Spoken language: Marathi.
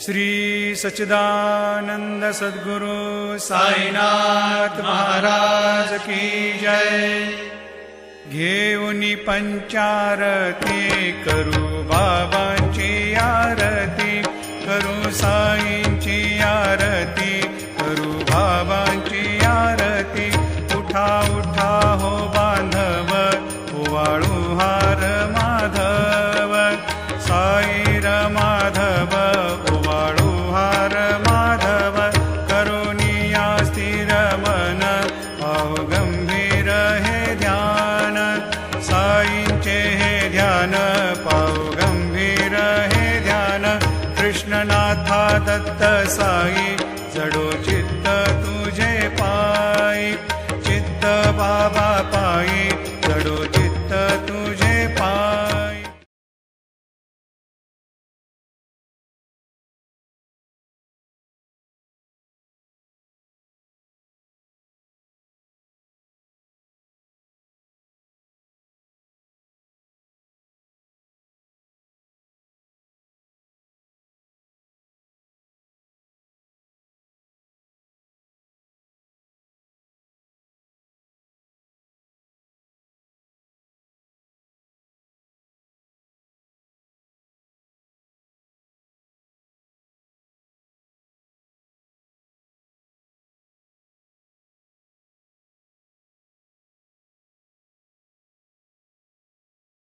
श्री सच्चिदानंद सद्गुरु साईनाथ महाराज की जय। घेऊनी पंचारती करू बाबांची आरती, करू साईंची आरती, करू बाबांची आरती। उठा उठा हो बांधव, ओवाळू हार माधव, साईर माधव ओवाळू हार माधव। करुणिया स्थिर मन, पाहु गंभीर हे ध्यान, साईंचे हे ध्यान, पाहु गंभीर हे ध्यान। कृष्णनाथा दत्त साई, जडो चित्त तुझे पायी, चित्त बाबा पायी,